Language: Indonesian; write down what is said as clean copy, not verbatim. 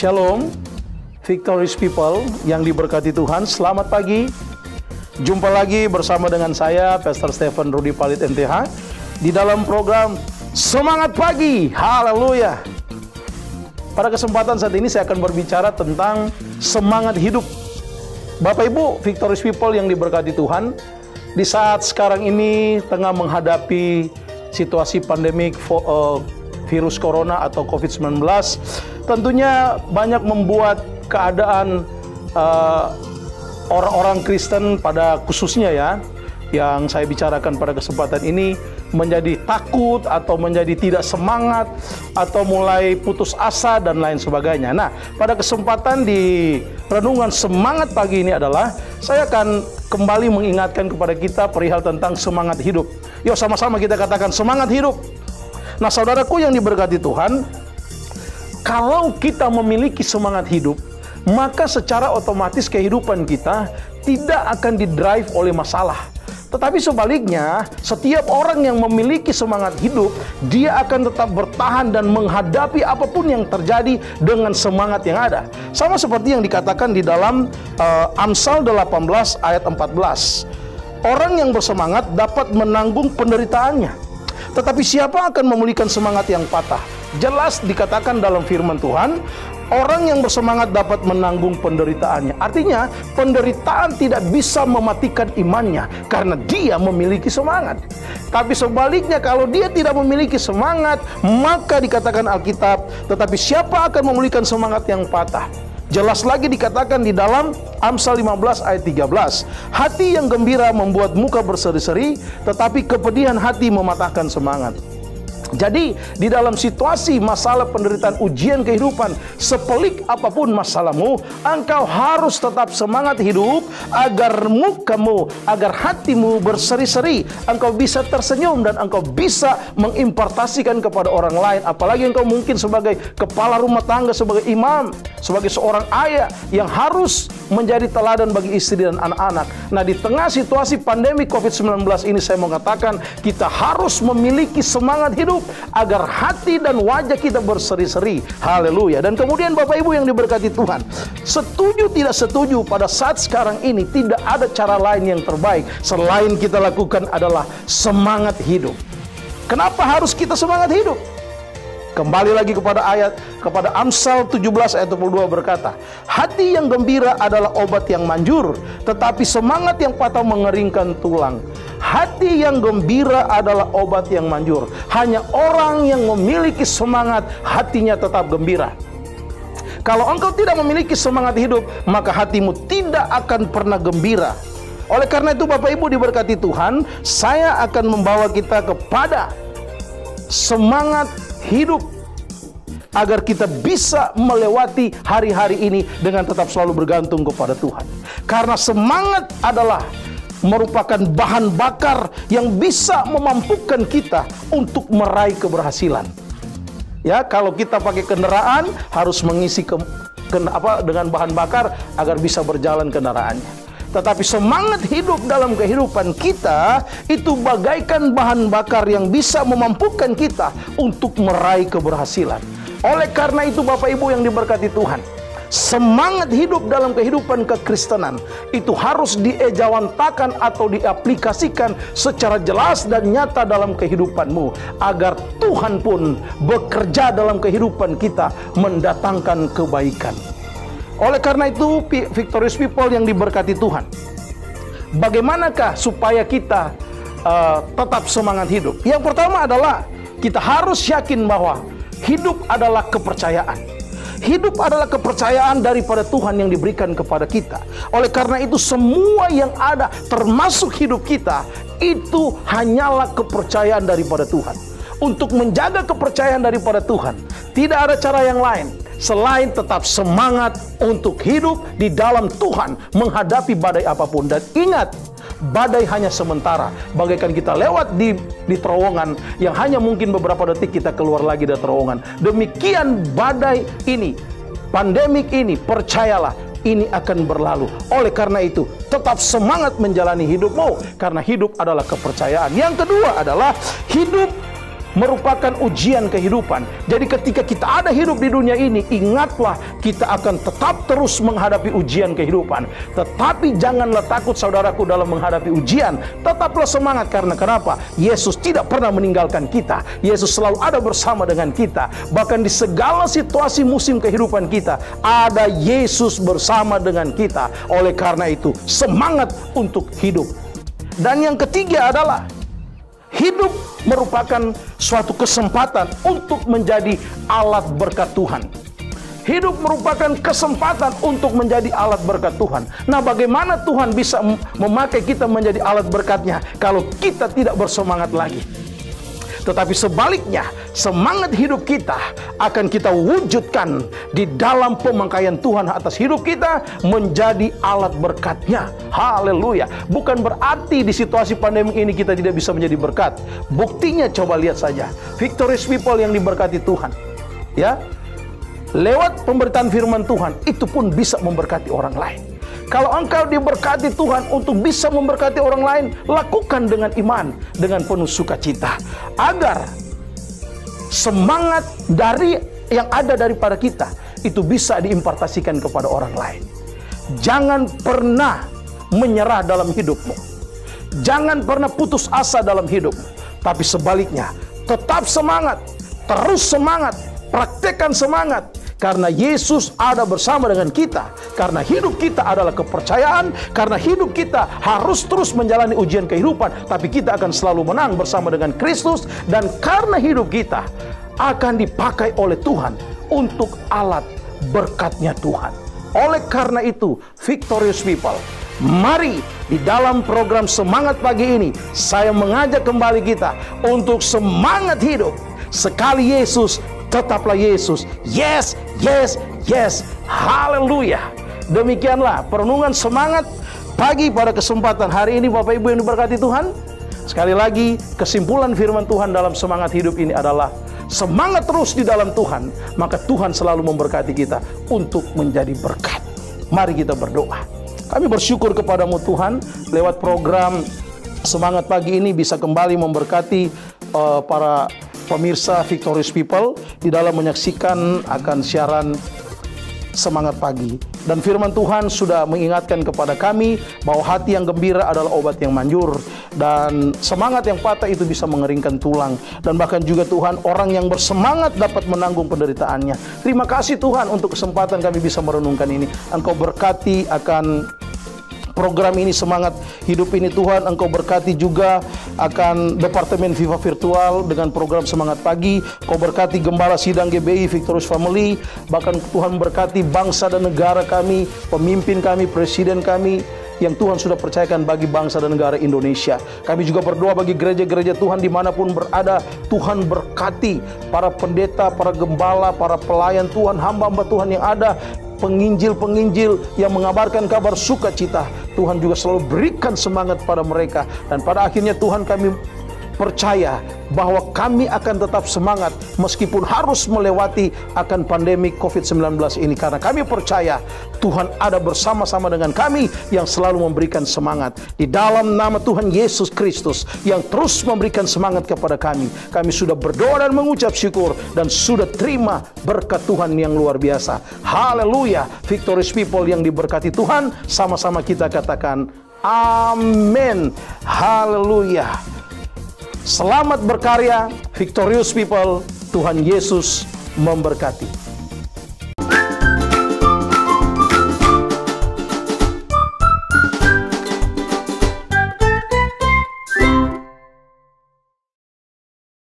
Shalom, Victorious People yang diberkati Tuhan. Selamat pagi. Jumpa lagi bersama dengan saya, Pastor Stephen Rudy Palit MTH, di dalam program Semangat Pagi. Haleluya. Pada kesempatan saat ini saya akan berbicara tentang semangat hidup. Bapak Ibu, Victorious People yang diberkati Tuhan, di saat sekarang ini tengah menghadapi situasi pandemik virus corona atau COVID-19, tentunya banyak membuat keadaan orang-orang Kristen pada khususnya ya, yang saya bicarakan pada kesempatan ini, menjadi takut atau menjadi tidak semangat atau mulai putus asa dan lain sebagainya. Nah, pada kesempatan di renungan semangat pagi ini adalah saya akan kembali mengingatkan kepada kita perihal tentang semangat hidup. Yuk sama-sama kita katakan semangat hidup. Nah, saudaraku yang diberkati Tuhan, kalau kita memiliki semangat hidup, maka secara otomatis kehidupan kita tidak akan didrive oleh masalah. Tetapi sebaliknya, setiap orang yang memiliki semangat hidup, dia akan tetap bertahan dan menghadapi apapun yang terjadi dengan semangat yang ada. Sama seperti yang dikatakan di dalam Amsal 18 ayat 14. Orang yang bersemangat dapat menanggung penderitaannya. Tetapi siapa akan memulihkan semangat yang patah? Jelas dikatakan dalam firman Tuhan, orang yang bersemangat dapat menanggung penderitaannya. Artinya, penderitaan tidak bisa mematikan imannya karena dia memiliki semangat. Tapi sebaliknya, kalau dia tidak memiliki semangat, maka dikatakan Alkitab, tetapi siapa akan memulihkan semangat yang patah? Jelas lagi dikatakan di dalam Amsal 15 ayat 13. Hati yang gembira membuat muka berseri-seri, tetapi kepedihan hati mematahkan semangat. Jadi, di dalam situasi masalah penderitaan ujian kehidupan, sepelik apapun masalahmu, engkau harus tetap semangat hidup agar mukamu, agar hatimu berseri-seri. Engkau bisa tersenyum dan engkau bisa mengimpartasikan kepada orang lain. Apalagi engkau mungkin sebagai kepala rumah tangga, sebagai imam, sebagai seorang ayah yang harus menjadi teladan bagi istri dan anak-anak. Nah, di tengah situasi pandemi COVID-19 ini, saya mau katakan kita harus memiliki semangat hidup agar hati dan wajah kita berseri-seri. Haleluya. Dan kemudian Bapak Ibu yang diberkati Tuhan, setuju tidak setuju, pada saat sekarang ini tidak ada cara lain yang terbaik selain kita lakukan adalah semangat hidup. Kenapa harus kita semangat hidup? Kembali lagi kepada Amsal 17 ayat 22 berkata, hati yang gembira adalah obat yang manjur, tetapi semangat yang patah mengeringkan tulang. Hati yang gembira adalah obat yang manjur. Hanya orang yang memiliki semangat, hatinya tetap gembira. Kalau engkau tidak memiliki semangat hidup, maka hatimu tidak akan pernah gembira. Oleh karena itu Bapak Ibu diberkati Tuhan, saya akan membawa kita kepada semangat hidup agar kita bisa melewati hari-hari ini dengan tetap selalu bergantung kepada Tuhan. Karena semangat adalah merupakan bahan bakar yang bisa memampukan kita untuk meraih keberhasilan. Ya, kalau kita pakai kendaraan harus mengisi dengan bahan bakar agar bisa berjalan kendaraannya. Tetapi semangat hidup dalam kehidupan kita itu bagaikan bahan bakar yang bisa memampukan kita untuk meraih keberhasilan. Oleh karena itu Bapak Ibu yang diberkati Tuhan, semangat hidup dalam kehidupan kekristenan itu harus diejawantakan atau diaplikasikan secara jelas dan nyata dalam kehidupanmu, agar Tuhan pun bekerja dalam kehidupan kita mendatangkan kebaikan. Oleh karena itu, Victorious People yang diberkati Tuhan, bagaimanakah supaya kita tetap semangat hidup? Yang pertama adalah kita harus yakin bahwa hidup adalah kepercayaan. Hidup adalah kepercayaan daripada Tuhan yang diberikan kepada kita. Oleh karena itu semua yang ada termasuk hidup kita itu hanyalah kepercayaan daripada Tuhan. Untuk menjaga kepercayaan daripada Tuhan, tidak ada cara yang lain selain tetap semangat untuk hidup di dalam Tuhan menghadapi badai apapun. Dan ingat, badai hanya sementara. Bagaikan kita lewat di terowongan yang hanya mungkin beberapa detik kita keluar lagi dari terowongan. Demikian badai ini, pandemik ini, percayalah, ini akan berlalu. Oleh karena itu, tetap semangat menjalani hidupmu, karena hidup adalah kepercayaan. Yang kedua adalah hidup merupakan ujian kehidupan. Jadi ketika kita ada hidup di dunia ini, ingatlah kita akan tetap terus menghadapi ujian kehidupan. Tetapi janganlah takut saudaraku dalam menghadapi ujian. Tetaplah semangat, karena kenapa? Yesus tidak pernah meninggalkan kita. Yesus selalu ada bersama dengan kita. Bahkan di segala situasi musim kehidupan kita, ada Yesus bersama dengan kita. Oleh karena itu, semangat untuk hidup. Dan yang ketiga adalah hidup merupakan suatu kesempatan untuk menjadi alat berkat Tuhan. Hidup merupakan kesempatan untuk menjadi alat berkat Tuhan. Nah, bagaimana Tuhan bisa memakai kita menjadi alat berkat-Nya kalau kita tidak bersemangat lagi? Tetapi sebaliknya, semangat hidup kita akan kita wujudkan di dalam pemakaian Tuhan atas hidup kita menjadi alat berkat-Nya. Haleluya. Bukan berarti di situasi pandemi ini kita tidak bisa menjadi berkat. Buktinya coba lihat saja. Victorious people yang diberkati Tuhan, ya, lewat pemberitaan firman Tuhan, itu pun bisa memberkati orang lain. Kalau engkau diberkati Tuhan untuk bisa memberkati orang lain, lakukan dengan iman, dengan penuh sukacita, agar semangat dari yang ada daripada kita itu bisa diimpartasikan kepada orang lain. Jangan pernah menyerah dalam hidupmu. Jangan pernah putus asa dalam hidupmu. Tapi sebaliknya, tetap semangat, terus semangat, praktekkan semangat. Karena Yesus ada bersama dengan kita. Karena hidup kita adalah kepercayaan. Karena hidup kita harus terus menjalani ujian kehidupan. Tapi kita akan selalu menang bersama dengan Kristus. Dan karena hidup kita akan dipakai oleh Tuhan untuk alat berkat-Nya Tuhan. Oleh karena itu, Victorious People, mari di dalam program Semangat Pagi ini, saya mengajak kembali kita untuk semangat hidup. Sekali Yesus, tetaplah Yesus. Yes, yes, yes. Haleluya. Demikianlah perenungan semangat pagi pada kesempatan hari ini, Bapak Ibu yang diberkati Tuhan. Sekali lagi, kesimpulan firman Tuhan dalam semangat hidup ini adalah semangat terus di dalam Tuhan, maka Tuhan selalu memberkati kita untuk menjadi berkat. Mari kita berdoa. Kami bersyukur kepadamu Tuhan, lewat program Semangat Pagi ini bisa kembali memberkati para pemirsa Victorious People di dalam menyaksikan akan siaran Semangat Pagi. Dan firman Tuhan sudah mengingatkan kepada kami bahwa hati yang gembira adalah obat yang manjur, dan semangat yang patah itu bisa mengeringkan tulang. Dan bahkan juga Tuhan, orang yang bersemangat dapat menanggung penderitaannya. Terima kasih Tuhan untuk kesempatan kami bisa merenungkan ini. Engkau berkati akan program ini, Semangat Hidup ini Tuhan. Engkau berkati juga akan Departemen Viva Virtual dengan program Semangat Pagi. Kau berkati Gembala Sidang GBI Victorious Family. Bahkan Tuhan berkati bangsa dan negara kami, pemimpin kami, presiden kami yang Tuhan sudah percayakan bagi bangsa dan negara Indonesia. Kami juga berdoa bagi gereja-gereja Tuhan dimanapun berada. Tuhan berkati para pendeta, para gembala, para pelayan Tuhan, hamba-hamba Tuhan yang ada, penginjil-penginjil yang mengabarkan kabar sukacita. Tuhan juga selalu berikan semangat pada mereka. Dan pada akhirnya Tuhan, kami percaya bahwa kami akan tetap semangat meskipun harus melewati akan pandemi COVID-19 ini. Karena kami percaya Tuhan ada bersama-sama dengan kami yang selalu memberikan semangat. Di dalam nama Tuhan Yesus Kristus yang terus memberikan semangat kepada kami, kami sudah berdoa dan mengucap syukur dan sudah terima berkat Tuhan yang luar biasa. Haleluya. Victorious People yang diberkati Tuhan, sama-sama kita katakan amin. Haleluya. Selamat berkarya, Victorious People. Tuhan Yesus memberkati.